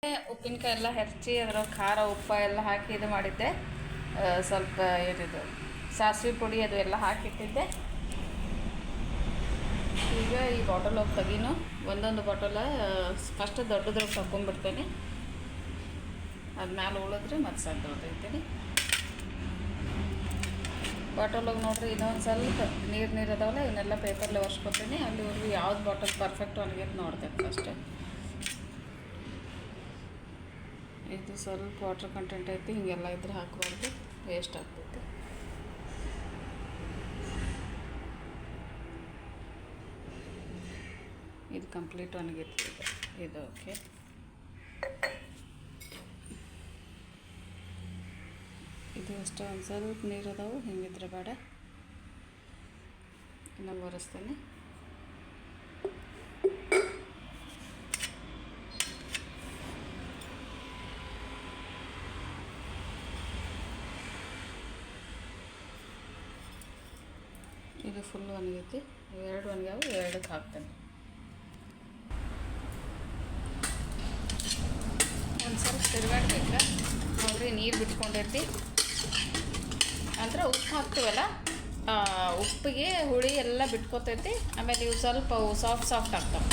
ಉಪ್ಪಿನಕಾಯಿ ಎಲ್ಲ ಹೆಚ್ಚಿ ಅದರ ಖಾರ ಉಪ್ಪು ಎಲ್ಲ ಹಾಕಿ ಇದು ಮಾಡಿದ್ದೆ. ಸ್ವಲ್ಪ ಏನಿದು ಸಾಸಿವೆ ಪುಡಿ ಅದು ಎಲ್ಲ ಹಾಕಿಟ್ಟಿದ್ದೆ. ಈಗ ಈ ಬಾಟಲ್ ಹೋಗಿ ತೆಗೀನು ಒಂದೊಂದು ಬಾಟಲ ಫಸ್ಟ್ ದೊಡ್ಡದ್ರಾಗ ತಗೊಂಡ್ಬಿಡ್ತೇನೆ. ಅದ್ಮೇಲೆ ಉಳಿದ್ರೆ ಮತ್ತೆ ಸಣ್ಣ ತೊಗೊಳ್ತೈತೀನಿ. ಬಾಟಲೋಗಿ ನೋಡ್ರಿ ಇನ್ನೊಂದು ಸ್ವಲ್ಪ ನೀರು ಅದಾವಲ್ಲ ಇವನ್ನೆಲ್ಲ ಪೇಪರ್ಲೆ ಒರೆಸ್ಕೊತೀನಿ. ಅಲ್ಲಿವರೆಗೂ ಯಾವ್ದು ಬಾಟಲ್ ಪರ್ಫೆಕ್ಟ್ ಒಣಗೈತೆ ನೋಡ್ತೇನೆ ಫಸ್ಟ್. ಇದು ಸ್ವಲ್ಪ ವಾಟರ್ ಕಂಟೆಂಟ್ ಐತಿ, ಹಿಂಗೆಲ್ಲ ಇದ್ರೆ ಹಾಕಬಾರ್ದು, ವೇಸ್ಟ್ ಆಗ್ತೈತಿ. ಇದು ಕಂಪ್ಲೀಟ್ ಒಣಗೈತಿ. ಇದು ಓಕೆ. ಇದು ಅಷ್ಟೇ, ಒಂದು ಸ್ವಲ್ಪ ನೀರು ಅದಾವು, ಹಿಂಗಿದ್ರೆ ಬೇಡ. ಇನ್ನೊಂದು ಒರೆಸ್ತೇನೆ. ಇದು ಫುಲ್ ಒಣಗೈತಿ. ಎರಡು ಒಣಗ್ಯಾವು, ಎರಡಕ್ಕೆ ಹಾಕ್ತೇನೆ. ಒಂದು ಸ್ವಲ್ಪ ತಿರುಗಾಡ್ಬೇಕು ನೋಡ್ರಿ, ನೀರು ಬಿಟ್ಕೊಂಡೈತಿ. ಅಂದ್ರೆ ಉಪ್ಪು ಹಾಕ್ತೀವಲ್ಲ, ಉಪ್ಪಿಗೆ ಹುಳಿ ಎಲ್ಲ ಬಿಟ್ಕೊತೈತಿ. ಆಮೇಲೆ ಇವು ಸ್ವಲ್ಪ ಸಾಫ್ಟ್ ಆಗ್ತಾವೆ.